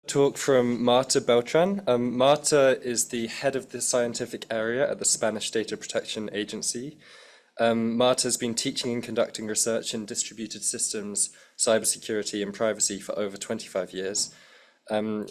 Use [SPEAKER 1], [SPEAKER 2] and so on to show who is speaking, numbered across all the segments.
[SPEAKER 1] Talk from Marta Beltrán. Marta is the head of the scientific area at the Spanish Data Protection Agency. Marta has been teaching and conducting research in distributed systems, cybersecurity and privacy for over 25 years.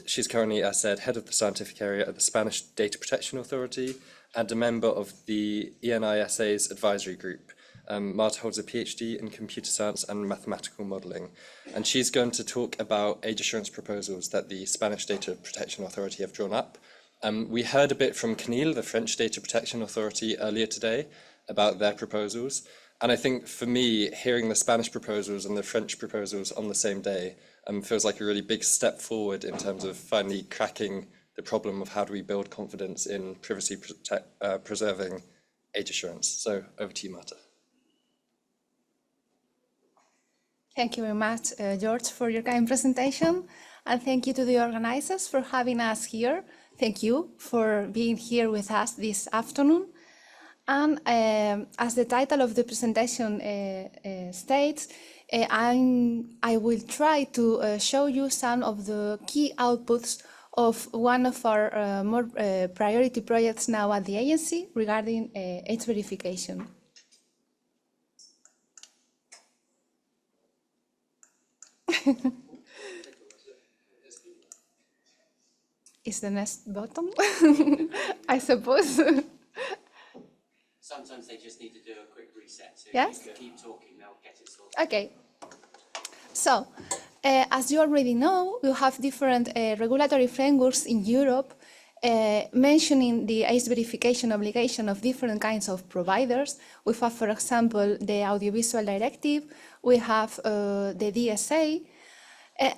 [SPEAKER 1] She's currently, as said, head of the scientific area at the Spanish Data Protection Authority and a member of the ENISA's advisory group. Marta holds a PhD in computer science and mathematical modelling, and she's going to talk about age assurance proposals that the Spanish Data Protection Authority have drawn up. We heard a bit from CNIL, the French Data Protection Authority, earlier today about their proposals, and I think for me, hearing the Spanish proposals and the French proposals on the same day feels like a really big step forward in terms of finally cracking the problem of how do we build confidence in privacy preserving age assurance. So over to you, Marta.
[SPEAKER 2] Thank you very much, George, for your kind presentation. And thank you to the organizers for having us here. Thank you for being here with us this afternoon. And as the title of the presentation states, I will try to show you some of the key outputs of one of our more priority projects now at the agency regarding age verification. Is the next button? I suppose.
[SPEAKER 3] Sometimes they just need to do a quick reset. So
[SPEAKER 2] yes?
[SPEAKER 3] if you keep talking, they'll get it sorted.
[SPEAKER 2] Okay. So, as you already know, we have different regulatory frameworks in Europe mentioning the age verification obligation of different kinds of providers. We have, for example, the Audiovisual Directive, we have the DSA,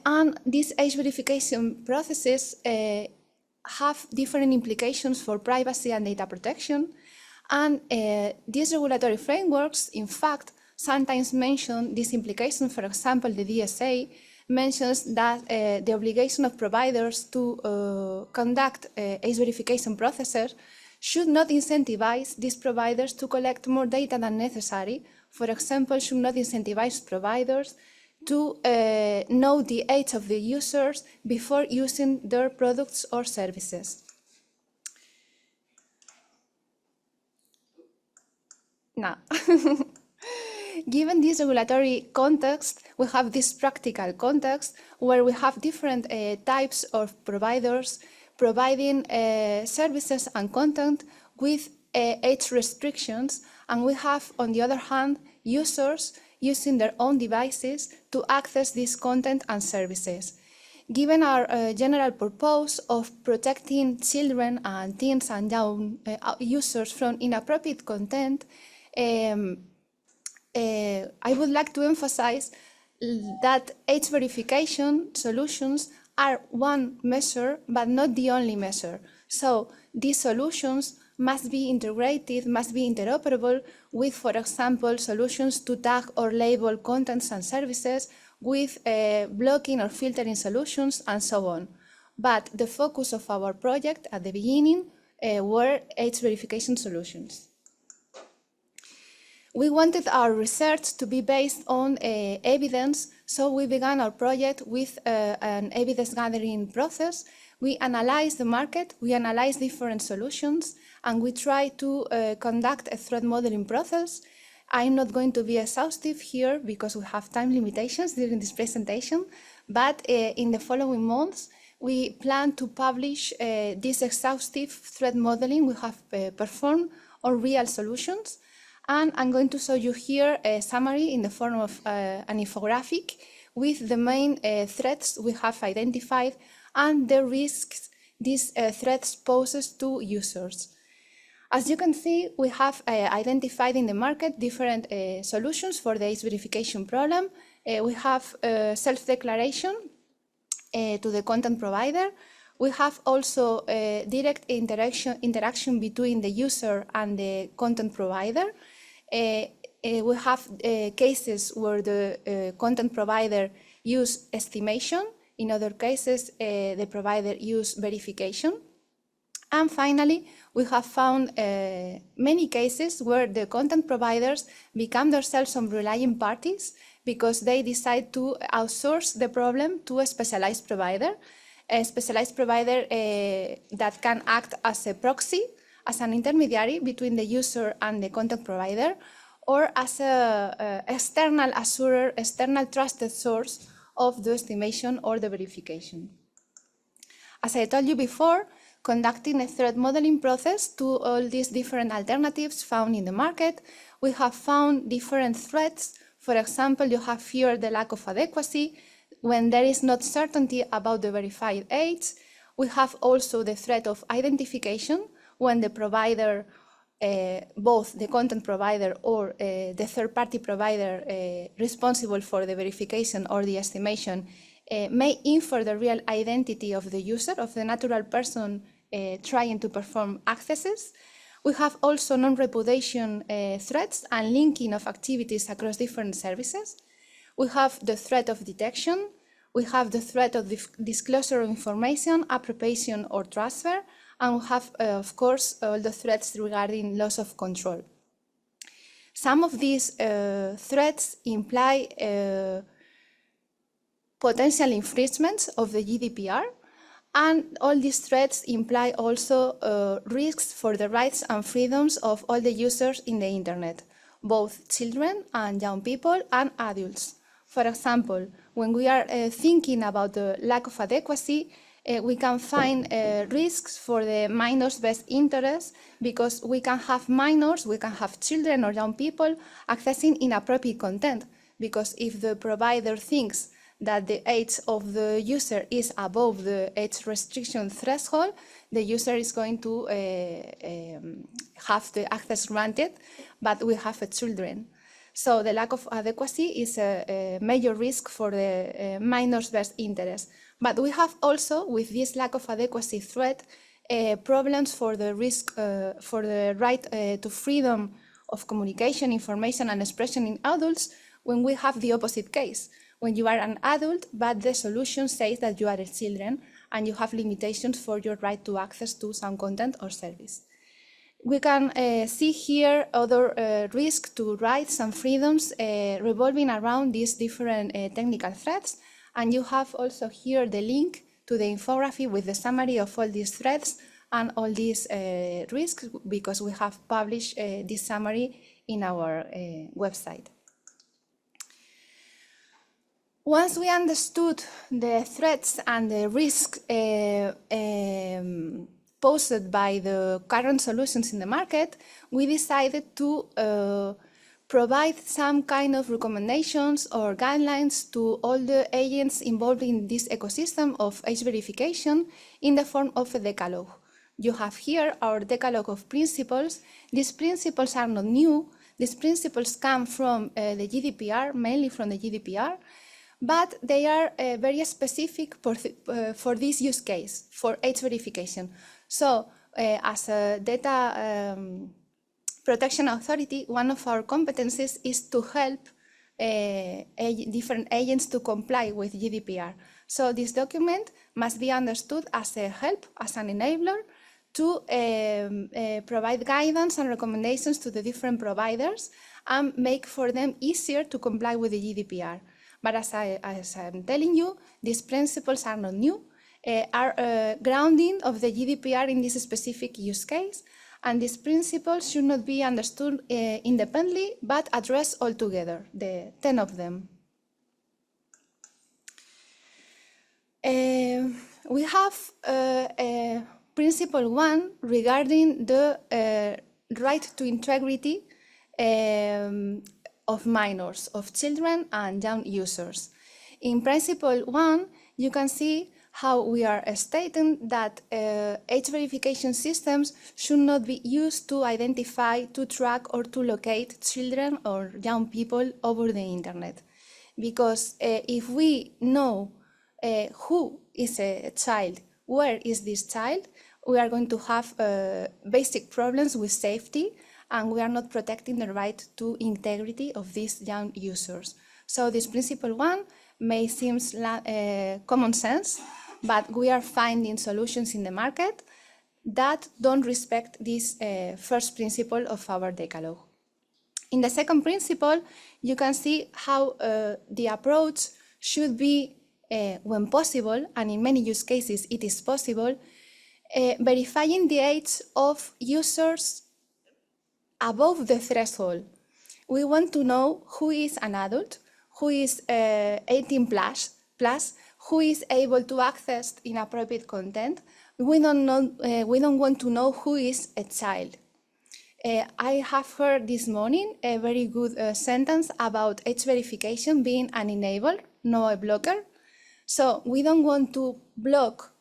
[SPEAKER 2] and these age verification processes have different implications for privacy and data protection. And these regulatory frameworks, in fact, sometimes mention these implications. For example, the DSA mentions that the obligation of providers to conduct age verification processes should not incentivize these providers to collect more data than necessary. For example, should not incentivize providers to know the age of the users before using their products or services. Now, given this regulatory context, we have this practical context where we have different types of providers providing services and content with age restrictions, and we have, on the other hand, users using their own devices to access this content and services. Given our general purpose of protecting children and teens and young users from inappropriate content, I would like to emphasize that age verification solutions are one measure, but not the only measure. So these solutions must be integrated, must be interoperable with, for example, solutions to tag or label contents and services, with blocking or filtering solutions, and so on. But the focus of our project at the beginning were age verification solutions. We wanted our research to be based on evidence, so we began our project with an evidence gathering process. We analyzed the market, we analyzed different solutions, and we tried to conduct a threat modeling process. I'm not going to be exhaustive here because we have time limitations during this presentation, but in the following months, we plan to publish this exhaustive threat modeling we have performed on real solutions. And I'm going to show you here a summary in the form of an infographic with the main threats we have identified and the risks these threats poses to users. As you can see, we have identified in the market different solutions for the age verification problem. We have self-declaration to the content provider. We have also direct interaction between the user and the content provider. We have cases where the content provider use estimation. In other cases, the provider use verification. And finally, we have found many cases where the content providers become themselves unrelying parties because they decide to outsource the problem to a specialized provider. a specialized provider that can act as a proxy, as an intermediary between the user and the content provider, or as an external assurer, external trusted source of the estimation or the verification. As I told you before, conducting a threat modeling process to all these different alternatives found in the market, we have found different threats. For example, you have here the lack of adequacy, when there is not certainty about the verified age. We have also the threat of identification, when the provider, both the content provider or the third-party provider responsible for the verification or the estimation may infer the real identity of the user, of the natural person trying to perform accesses. We have also non-repudiation threats and linking of activities across different services. We have the threat of detection. We have the threat of disclosure of information, appropriation or transfer. And we have, of course, all the threats regarding loss of control. Some of these threats imply potential infringements of the GDPR, and all these threats imply also risks for the rights and freedoms of all the users in the internet, both children and young people and adults. For example, when we are thinking about the lack of adequacy, we can find risks for the minors' best interests, because we can have minors, we can have children or young people accessing inappropriate content, because if the provider thinks that the age of the user is above the age restriction threshold, the user is going to have the access granted, but we have children. So the lack of adequacy is a major risk for the minor's best interest. But we have also, with this lack of adequacy threat, problems for the risk, for the right to freedom of communication, information, and expression in adults, when we have the opposite case, when you are an adult, but the solution says that you are a children, and you have limitations for your right to access to some content or service. We can see here other risks to rights and freedoms revolving around these different technical threats. And you have also here the link to the infographic with the summary of all these threats and all these risks, because we have published this summary in our website. Once we understood the threats and the risks posed by the current solutions in the market, we decided to provide some kind of recommendations or guidelines to all the agents involved in this ecosystem of age verification in the form of a decalogue. You have here our decalogue of principles. These principles are not new. These principles come from the GDPR, mainly from the GDPR, but they are very specific for this use case, for age verification. So as a data protection authority, one of our competencies is to help different agents to comply with GDPR. So this document must be understood as a help, as an enabler to provide guidance and recommendations to the different providers and make for them easier to comply with the GDPR. But as I'm telling you, these principles are not new, are grounding of the GDPR in this specific use case. And these principles should not be understood independently, but addressed all together, the 10 of them. We have principle 1 regarding the right to integrity of minors, of children and young users. In principle 1, you can see how we are stating that age verification systems should not be used to identify, to track, or to locate children or young people over the internet. Because if we know who is a child, where is this child, we are going to have basic problems with safety, and we are not protecting the right to integrity of these young users. So this principle 1 may seem common sense, but we are finding solutions in the market that don't respect this first principle of our decalogue. In the second principle, you can see how the approach should be when possible, and in many use cases it is possible, verifying the age of users above the threshold. We want to know who is an adult, who is 18 plus, who is able to access inappropriate content. We don't want to know who is a child. I have heard this morning a very good sentence about age verification being an enabler, not a blocker. So we don't want to block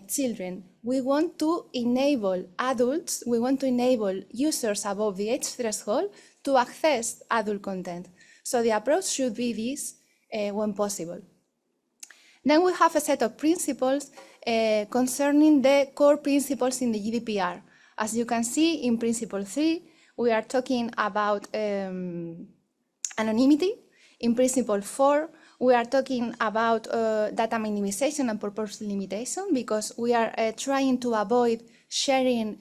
[SPEAKER 2] children. We want to enable adults, we want to enable users above the age threshold to access adult content. So the approach should be this when possible. Then we have a set of principles concerning the core principles in the GDPR. As you can see in Principle 3, we are talking about anonymity. In Principle 4, we are talking about data minimization and purpose limitation, because we are trying to avoid sharing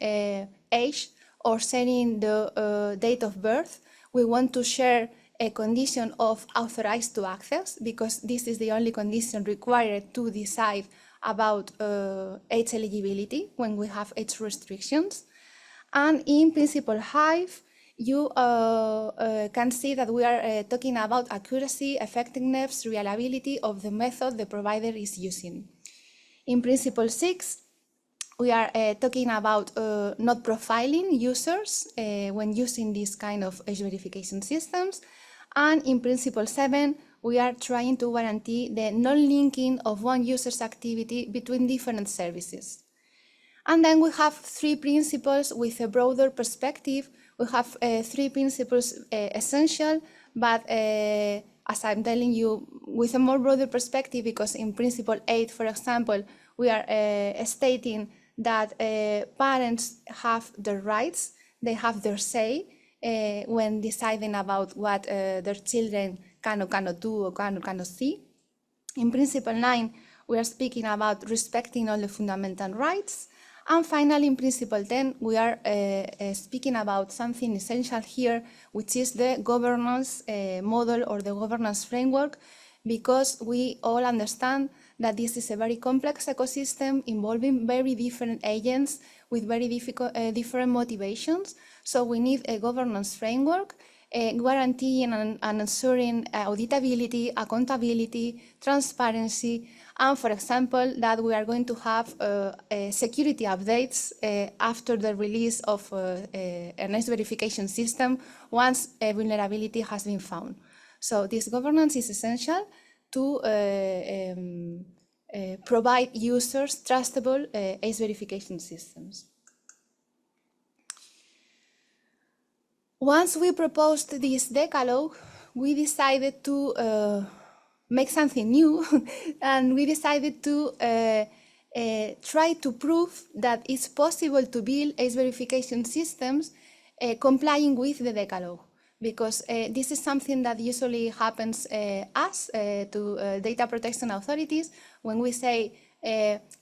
[SPEAKER 2] age or sharing the date of birth. We want to share a condition of authorized to access, because this is the only condition required to decide about age eligibility when we have age restrictions. And in Principle 5, you can see that we are talking about accuracy, effectiveness, reliability of the method the provider is using. In Principle 6, we are talking about not profiling users when using this kind of age verification systems. And in Principle 7, we are trying to guarantee the non-linking of one user's activity between different services. And then we have three principles with a broader perspective. We have three principles essential, but as I'm telling you, with a more broader perspective, because in Principle 8, for example, we are stating that parents have their rights, they have their say when deciding about what their children can or cannot do or can or cannot see. In Principle 9, we are speaking about respecting all the fundamental rights. And finally, in Principle 10, we are speaking about something essential here, which is the governance model or the governance framework, because we all understand that this is a very complex ecosystem involving very different agents with very different motivations. So we need a governance framework guaranteeing and ensuring auditability, accountability, transparency, and for example, that we are going to have security updates after the release of an age verification system once a vulnerability has been found. So this governance is essential to provide users trustable age verification systems. Once we proposed this decalogue, we decided to make something new, and we decided to try to prove that it's possible to build age verification systems complying with the decalogue, because this is something that usually happens to data protection authorities when we say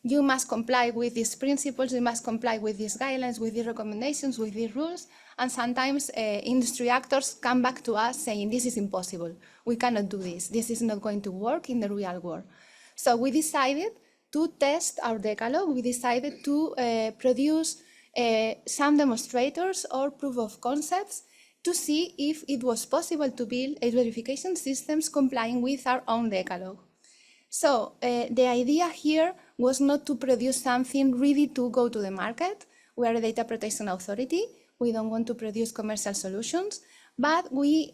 [SPEAKER 2] you must comply with these principles, you must comply with these guidelines, with these recommendations, with these rules. And sometimes industry actors come back to us saying, this is impossible, we cannot do this, this is not going to work in the real world. So we decided to test our decalogue, we decided to produce some demonstrators or proof of concepts to see if it was possible to build age verification systems complying with our own decalogue. So the idea here was not to produce something ready to go to the market. We are a data protection authority. We don't want to produce commercial solutions, but we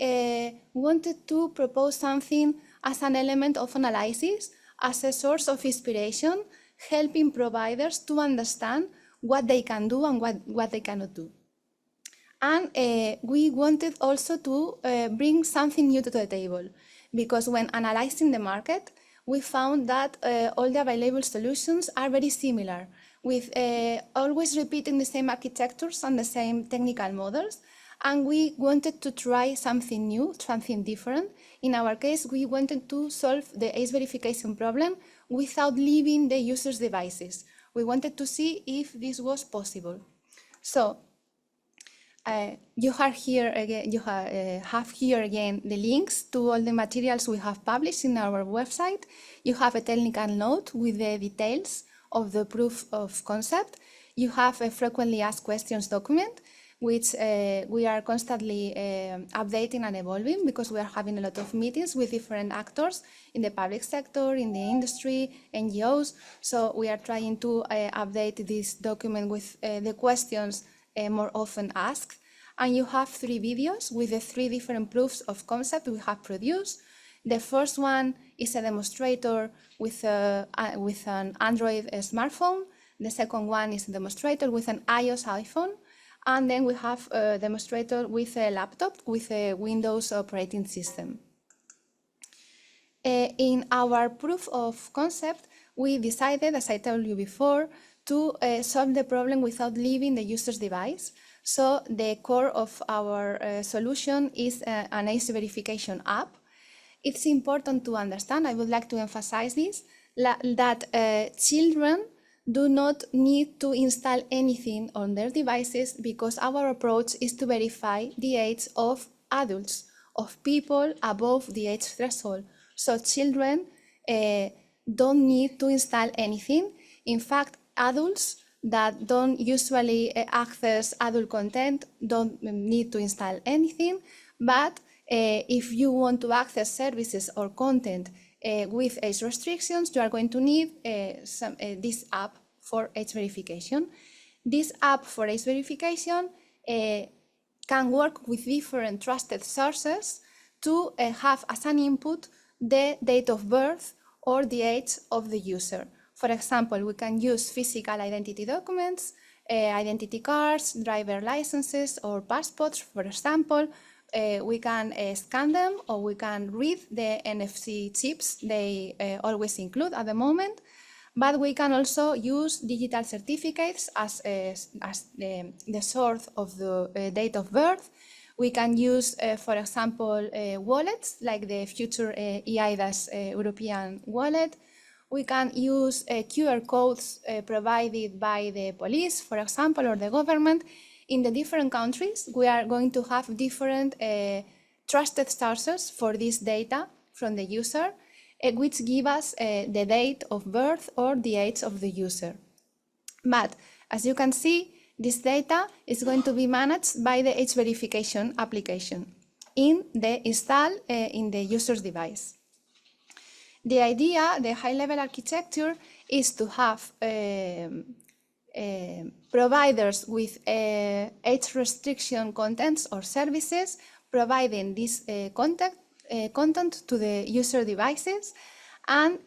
[SPEAKER 2] wanted to propose something as an element of analysis, as a source of inspiration, helping providers to understand what they can do and what they cannot do. And we wanted also to bring something new to the table, because when analyzing the market, we found that all the available solutions are very similar, with always repeating the same architectures and the same technical models. And we wanted to try something new, something different. In our case, we wanted to solve the age verification problem without leaving the user's devices. We wanted to see if this was possible. So you have here again. Have here again the links to all the materials we have published in our website. You have a technical note with the details of the proof of concept. You have a frequently asked questions document, which we are constantly updating and evolving because we are having a lot of meetings with different actors in the public sector, in the industry, NGOs. So we are trying to update this document with the questions more often asked. And you have 3 videos with the 3 different proofs of concept we have produced. The first one is a demonstrator with an Android smartphone. The second one is a demonstrator with an iOS iPhone. And then we have a demonstrator with a laptop with a Windows operating system. In our proof of concept, we decided, as I told you before, to solve the problem without leaving the user's device. So the core of our solution is an age verification app. It's important to understand, I would like to emphasize this, that children do not need to install anything on their devices because our approach is to verify the age of adults, of people above the age threshold. So children don't need to install anything. In fact, adults that don't usually access adult content don't need to install anything, but if you want to access services or content with age restrictions, you are going to need this app for age verification. This app for age verification can work with different trusted sources to have as an input the date of birth or the age of the user. For example, we can use physical identity documents, identity cards, driver licenses, or passports, for example. We can scan them or we can read the NFC chips they always include at the moment. But we can also use digital certificates as the source of the date of birth. We can use, for example, wallets like the future EIDAS European wallet. We can use QR codes provided by the police, for example, or the government. In the different countries, we are going to have different trusted sources for this data from the user, which give us the date of birth or the age of the user. But as you can see, this data is going to be managed by the age verification application installed in the user's device. The idea, the high-level architecture, is to have providers with age restriction contents or services providing this content to the user devices. And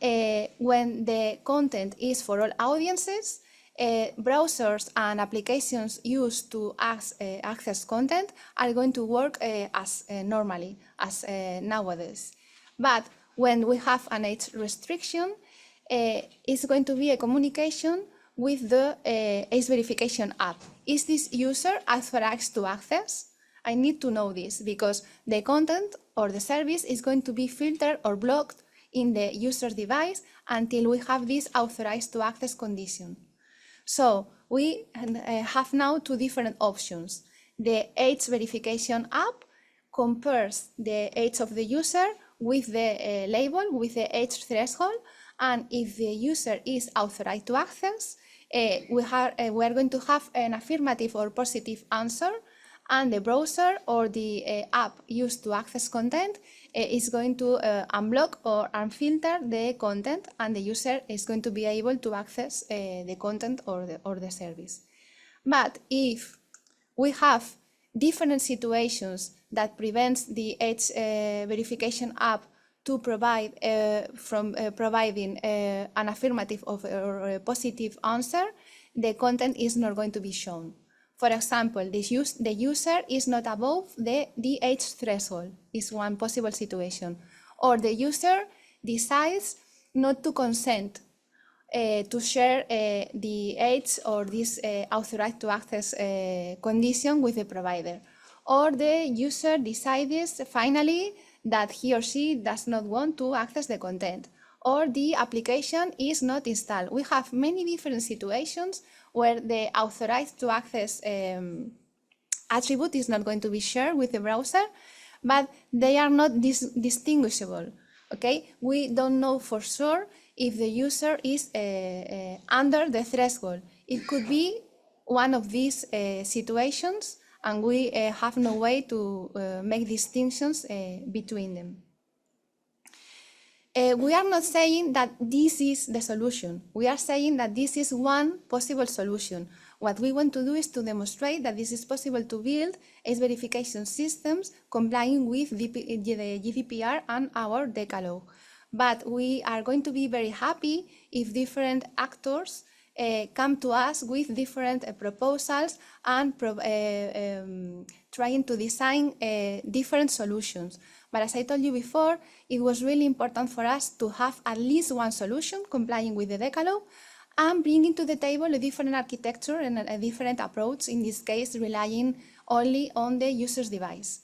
[SPEAKER 2] when the content is for all audiences, browsers and applications used to access content are going to work as normally, as nowadays. But when we have an age restriction, it's going to be a communication with the age verification app. Is this user authorized to access? I need to know this because the content or the service is going to be filtered or blocked in the user's device until we have this authorized to access condition. So we have now 2 different options. The age verification app compares the age of the user with the label, with the age threshold, and if the user is authorized to access, we are going to have an affirmative or positive answer, and the browser or the app used to access content is going to unblock or unfilter the content, and the user is going to be able to access the content or the service. But if we have different situations that prevents the age verification app to provide from providing an affirmative or a positive answer, the content is not going to be shown. For example, the user is not above the age threshold, is one possible situation. Or the user decides not to consent to share the age or this authorized to access condition with the provider. Or the user decides finally that he or she does not want to access the content, or the application is not installed. We have many different situations where the authorized to access attribute is not going to be shared with the browser, but they are not distinguishable. Okay, we don't know for sure if the user is under the threshold. It could be one of these situations, and we have no way to make distinctions between them. We are not saying that this is the solution. We are saying that this is one possible solution. What we want to do is to demonstrate that this is possible to build age verification systems complying with the GDPR and our Decalogue. But we are going to be very happy if different actors come to us with different proposals and trying to design different solutions. But as I told you before, it was really important for us to have at least one solution complying with the Decalogue and bringing to the table a different architecture and a different approach, in this case relying only on the user's device.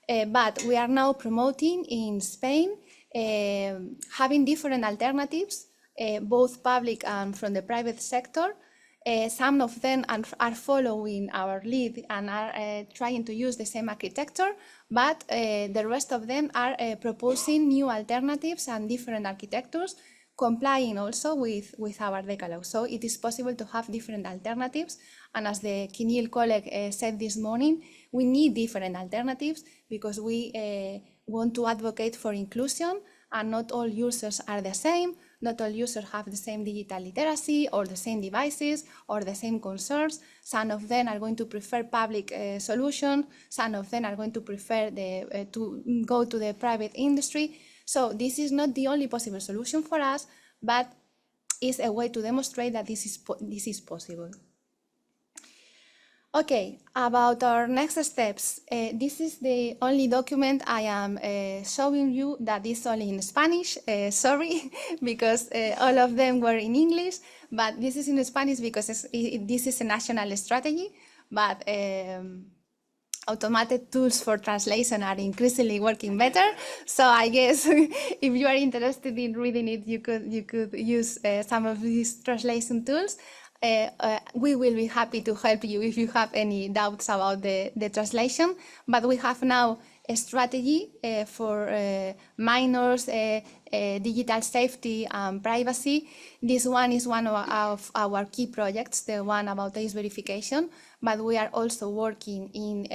[SPEAKER 2] But we are now promoting in Spain having different alternatives, both public and from the private sector. Some of them are following our lead and are trying to use the same architecture, but the rest of them are proposing new alternatives and different architectures, complying also with our Decalogue. So it is possible to have different alternatives. And as the Kinil colleague said this morning, we need different alternatives because we want to advocate for inclusion, and not all users are the same. Not all users have the same digital literacy or the same devices or the same concerns. Some of them are going to prefer public solutions. Some of them are going to prefer to go to the private industry. So this is not the only possible solution for us, but it's a way to demonstrate that this is possible. Okay, about our next steps. This is the only document I am showing you that is only in Spanish. Sorry, because all of them were in English, but this is in Spanish because this is a national strategy, but automated tools for translation are increasingly working better. So I guess if you are interested in reading it, you could use some of these translation tools. We will be happy to help you if you have any doubts about the translation, but we have now a strategy for minors, digital safety and privacy. This one is one of our key projects, the one about age verification, but we are also working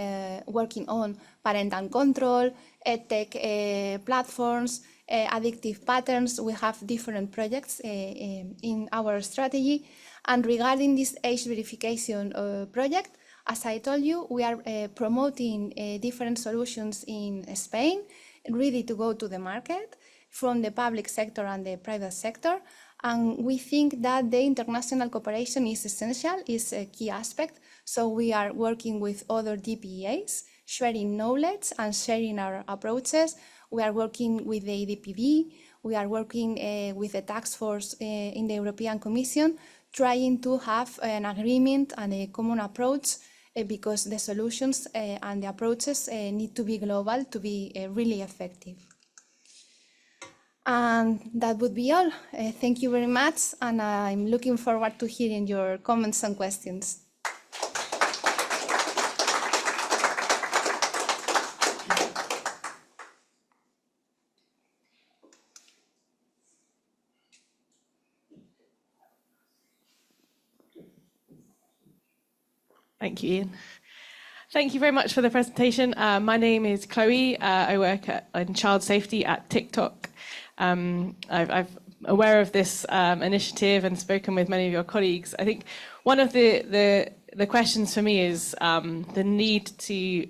[SPEAKER 2] on parental control, EdTech platforms, addictive patterns. We have different projects in our strategy. And regarding this age verification project, as I told you, we are promoting different solutions in Spain, ready to go to the market from the public sector and the private sector. And we think that the international cooperation is essential, is a key aspect. So we are working with other DPAs, sharing knowledge and sharing our approaches. We are working with the AEPD. We are working with the task force in the European Commission, trying to have an agreement and a common approach because the solutions and the approaches need to be global to be really effective. And that would be all. Thank you very much, and I'm looking forward to hearing your comments and questions.
[SPEAKER 4] Thank you, Ian. Thank you very much for the presentation. My name is Chloe. I work in child safety at TikTok. I'm aware of this initiative and spoken with many of your colleagues. I think one of the questions for me is the need to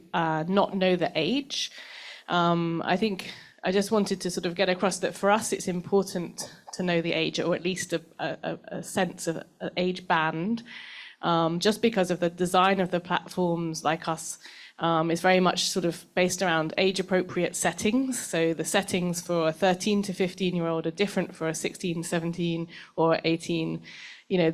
[SPEAKER 4] not know the age. I think I just wanted to sort of get across that for us it's important to know the age, or at least a sense of an age band. Just because of the design of the platforms like us, is very much sort of based around age-appropriate settings. So the settings for a 13 to 15-year-old are different for a 16, 17 or 18,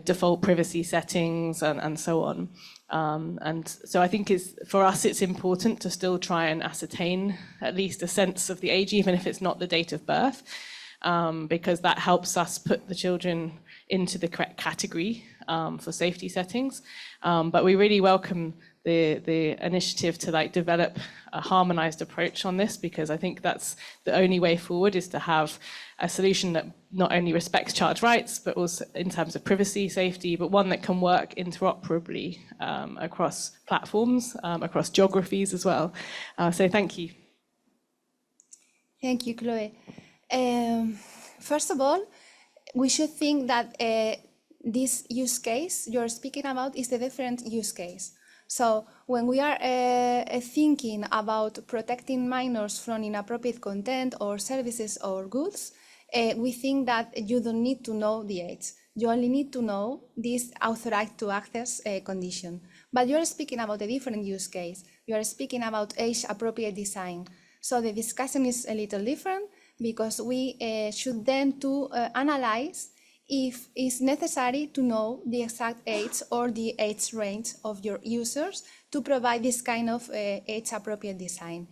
[SPEAKER 4] default privacy settings and so on. And so I think for us it's important to still try and ascertain at least a sense of the age, even if it's not the date of birth, because that helps us put the children into the correct category for safety settings. But we really welcome the initiative to like develop a harmonized approach on this, because I think that's the only way forward, is to have a solution that not only respects child rights, but also in terms of privacy, safety, but one that can work interoperably across platforms, across geographies as well. So thank you.
[SPEAKER 2] Thank you, Chloe. First of all, we should think that this use case you're speaking about is the different use case. So when we are thinking about protecting minors from inappropriate content or services or goods, we think that you don't need to know the age. You only need to know this authorized to access condition. But you're speaking about a different use case. You are speaking about age-appropriate design. So the discussion is a little different, because we should then to analyze if it's necessary to know the exact age or the age range of your users to provide this kind of age-appropriate design.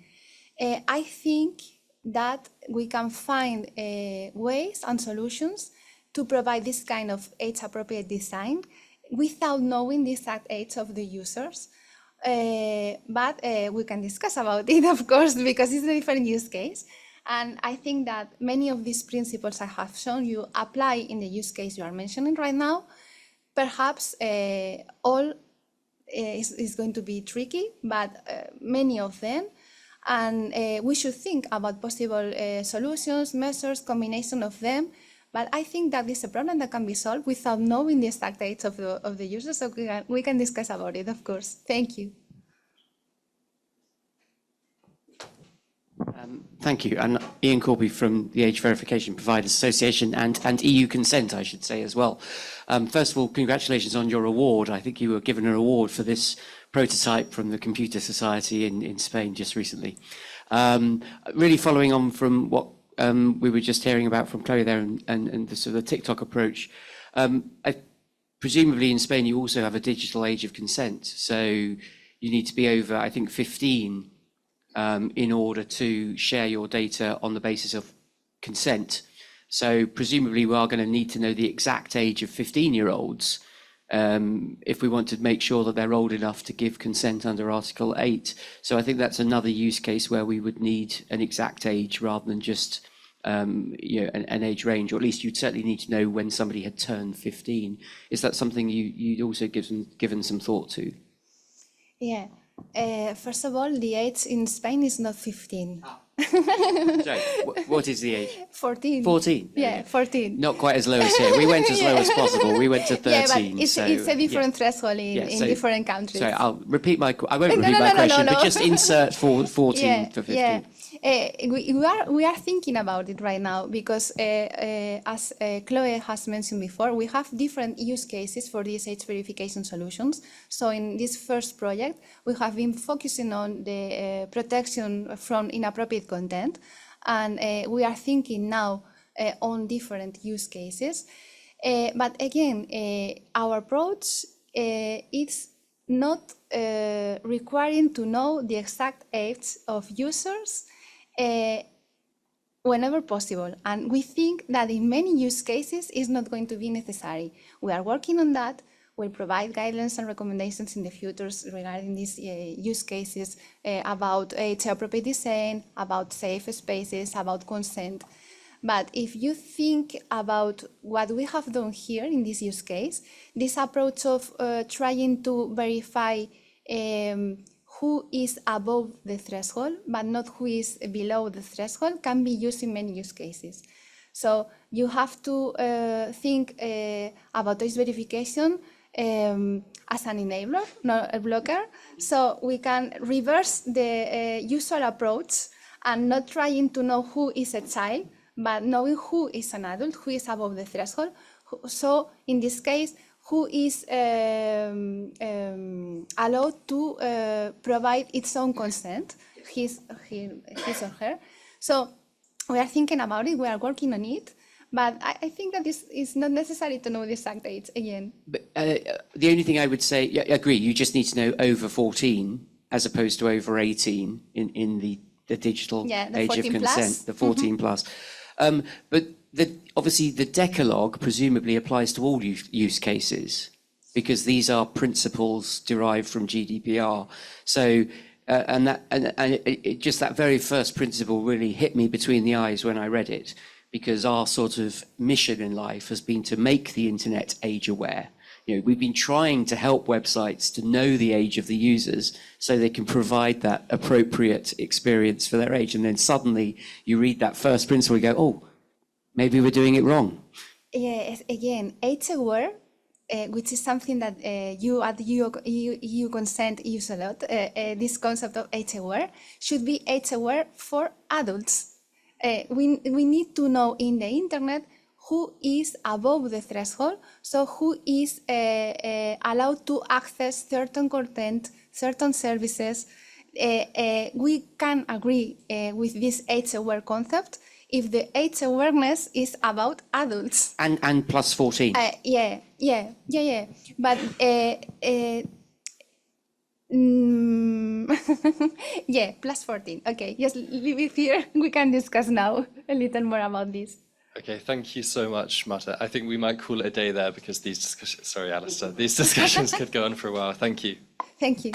[SPEAKER 2] I think that we can find ways and solutions to provide this kind of age-appropriate design without knowing the exact age of the users. But we can discuss about it, of course, because it's a different use case. And I think that many of these principles I have shown you apply in the use case you are mentioning right now. Perhaps all is going to be tricky, but many of them. And we should think about possible solutions, measures, combination of them. But I think that is a problem that can be solved without knowing the exact age of the user. So we can discuss about it, of course. Thank you.
[SPEAKER 5] Thank you. And Ian Corby from the Age Verification Providers Association and EU Consent, I should say, as well. First of all, congratulations on your award. I think you were given an award for this prototype from the Computer Society in Spain just recently. Really following on from what we were just hearing about from Chloe there and the sort of TikTok approach. Presumably in Spain, you also have a digital age of consent. So you need to be over, I think, 15 in order to share your data on the basis of consent. So presumably we are going to need to know the exact age of 15-year-olds if we want to make sure that they're old enough to give consent under Article 8. So I think that's another use case where we would need an exact age rather than just an age range, or at least you'd certainly need to know when somebody had turned 15. Is that something you'd also given some thought to?
[SPEAKER 2] Yeah. First of all, the age in Spain is not 15.
[SPEAKER 5] Sorry, what is the age?
[SPEAKER 2] 14.
[SPEAKER 5] 14?
[SPEAKER 2] Yeah, 14.
[SPEAKER 5] Not quite as low as here. We went as low as possible. We went to 13.
[SPEAKER 2] Yeah, but it's a different threshold in different countries.
[SPEAKER 5] Sorry, I'll repeat I won't repeat my question, but just insert 14 for 15.
[SPEAKER 2] Yeah. We are thinking about it right now because, as Chloe has mentioned before, we have different use cases for these age verification solutions. So in this first project, we have been focusing on the protection from inappropriate content, and we are thinking now on different use cases. But again, our approach is not requiring to know the exact age of users whenever possible. And we think that in many use cases it's not going to be necessary. We are working on that. We'll provide guidelines and recommendations in the future regarding these use cases about age-appropriate design, about safe spaces, about consent. But if you think about what we have done here in this use case, this approach of trying to verify who is above the threshold, but not who is below the threshold, can be used in many use cases. So you have to think about age verification as an enabler, not a blocker. So we can reverse the usual approach and not trying to know who is a child, but knowing who is an adult, who is above the threshold. So in this case, who is allowed to provide its own consent, his or her. So we are thinking about it, we are working on it, but I think that this is not necessary to know the exact age again.
[SPEAKER 5] But the only thing I would say, I agree, you just need to know over 14 as opposed to over 18 in the digital age of consent, the 14 plus. But obviously the Decalogue presumably applies to all use cases. because these are principles derived from GDPR. So, just that very first principle really hit me between the eyes when I read it, because our sort of mission in life has been to make the internet age aware. You know, we've been trying to help websites to know the age of the users so they can provide that appropriate experience for their age. And then suddenly you read that first principle, you go, oh, maybe we're doing it wrong.
[SPEAKER 2] Yes, again, age aware, which is something that you at EU Consent use a lot. This concept of age aware should be age aware for adults. We need to know in the internet who is above the threshold, so who is allowed to access certain content, certain services. We can agree with this age-aware concept if the age awareness is about adults.
[SPEAKER 5] And plus 14.
[SPEAKER 2] Yeah. But yeah, plus 14. Okay, just leave it here. We can discuss now a little more about this.
[SPEAKER 1] Okay, thank you so much, Marta. I think we might call it a day there because these discussions, sorry, Alistair, these discussions could go on for a while. Thank you.
[SPEAKER 2] Thank you.